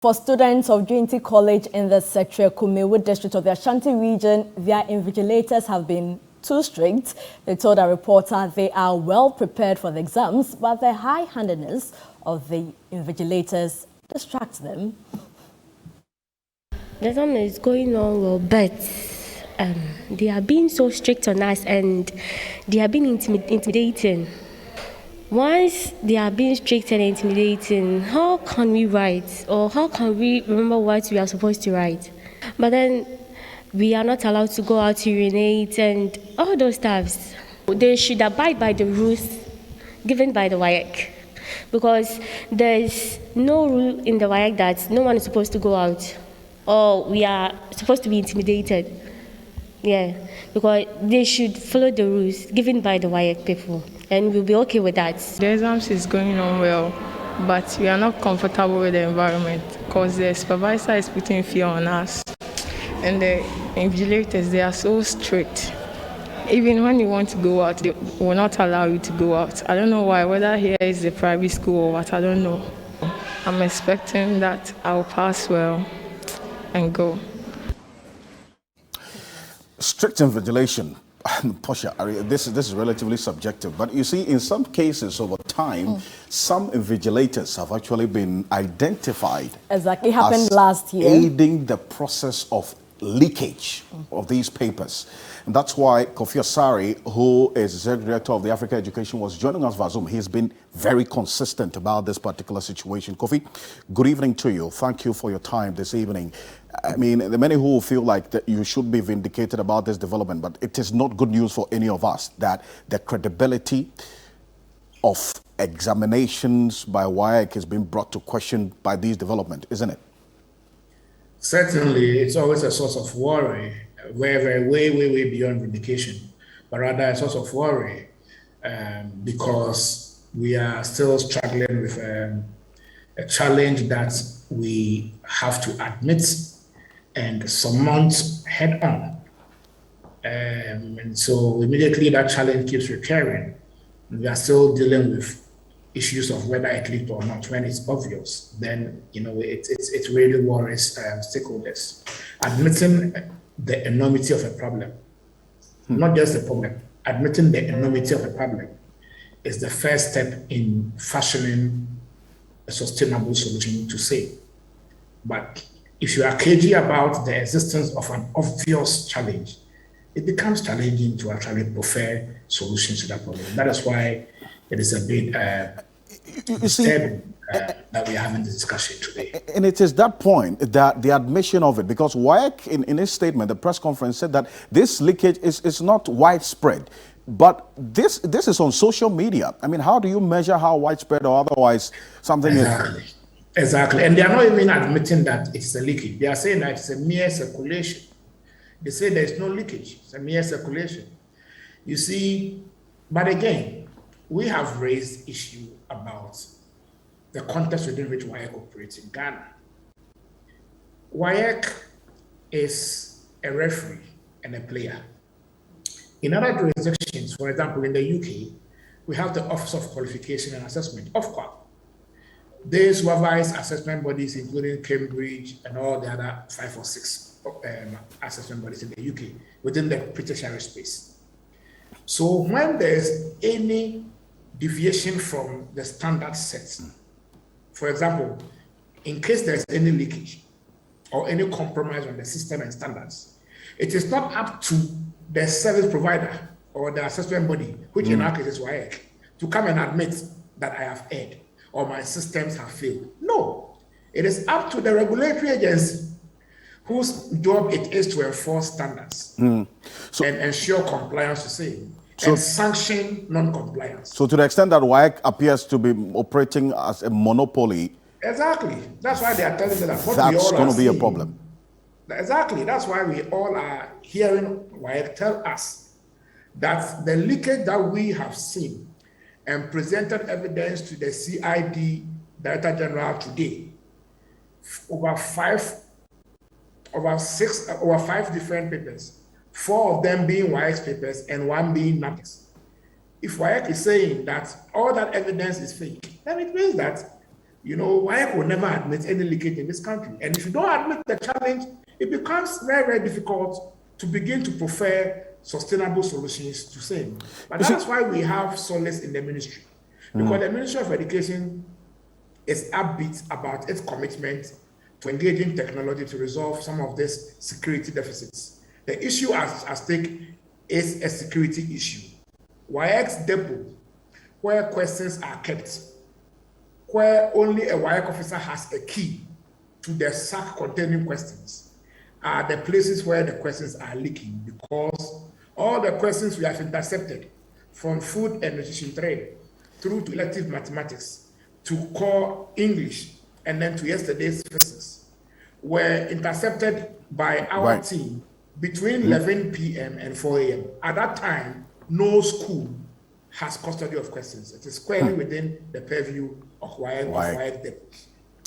For students of Dwnti College in the Setre Kumewu district of the Ashanti region, their invigilators have been too strict. They told a reporter they are well prepared for the exams, but the high-handedness of the invigilators distracts them. The exam is going on well, but they are being so strict on us and they are being intimidating. Once they are being strict and intimidating, how can we write or how can we remember what we are supposed to write? But then we are not allowed to go out to urinate and all those stuffs. They should abide by the rules given by the WASSCE, because there is no rule in the WASSCE that no one is supposed to go out or we are supposed to be intimidated. Yeah, because they should follow the rules given by the WASSCE people, and we'll be okay with that. The exams is going on well, but we are not comfortable with the environment because the supervisor is putting fear on us. And the invigilators, they are so strict. Even when you want to go out, they will not allow you to go out. I don't know why, whether here is the private school or what, I don't know. I'm expecting that I'll pass well and go. Strict invigilation, Portia, this is relatively subjective, but you see, in some cases over time, some invigilators have actually been identified. Exactly, it happened last year. Aiding the process of leakage of these papers. And that's why Kofi Asare, who is Executive Director of the Africa Education, was joining us via Zoom. He's been very consistent about this particular situation. Kofi, good evening to you. Thank you for your time this evening. I mean, there are many who feel like that you should be vindicated about this development, but it is not good news for any of us that the credibility of examinations by WASSCE is being brought to question by these developments, isn't it? Certainly, it's always a source of worry, way beyond vindication, but rather a source of worry because we are still struggling with a challenge that we have to admit and surmount head on. And so immediately that challenge keeps recurring. We are still dealing with issues of whether it leaked or not. When it's obvious, then it really worries stakeholders. Admitting the enormity of a problem, not just the problem, admitting the enormity of a problem is the first step in fashioning a sustainable solution to say. But if you are cagey about the existence of an obvious challenge, it becomes challenging to actually prefer solutions to that problem. That is why it is a bit disturbing that we are having this discussion today. And it is that point that the admission of it, because WASSCE in his statement, the press conference, said that this leakage is not widespread. But this is on social media. I mean, how do you measure how widespread or otherwise something is? Exactly. And they are not even admitting that it's a leakage. They are saying that it's a mere circulation. They say there's no leakage. It's a mere circulation. You see, but again, we have raised issue about the context within which WASSCE operates in Ghana. WASSCE is a referee and a player. In other jurisdictions, for example, in the UK, we have the Office of Qualification and Assessment, OFQA. They supervise assessment bodies, including Cambridge and all the other 5 or 6 assessment bodies in the UK within the tertiary space. So when there's any deviation from the standard set, for example, in case there's any leakage or any compromise on the system and standards, it is not up to the service provider or the assessment body, which in our case is WASSCE, to come and admit that I have erred or my systems have failed. No, it is up to the regulatory agency whose job it is to enforce standards and ensure compliance to same and sanction non-compliance. So to the extent that WASSCE appears to be operating as a monopoly, exactly. That's why they are telling me that what that's we all going to be seeing, a problem. Exactly. That's why we all are hearing WASSCE tell us that the leakage that we have seen and presented evidence to the CID Director General today, over 5 different papers, 4 of them being WASSCE papers and 1 being NAPEX. If WASSCE is saying that all that evidence is fake, then it means that WAEC will never admit any leakage in this country. And if you don't admit the challenge, it becomes very, very difficult to begin to prefer sustainable solutions to same. But that's why we have solace in the ministry. Because the Ministry of Education is upbeat about its commitment to engage in technology to resolve some of these security deficits. The issue at stake is a security issue. WAEC's depot, where questions are kept, where only a WAEC officer has a key to the sack containing questions, are the places where the questions are leaking, because all the questions we have intercepted from food and nutrition trade through to elective mathematics to core English and then to yesterday's physics were intercepted by our team between 11 p.m. and 4 a.m. At that time, no school has custody of questions. It is squarely within the purview of WAEC depots.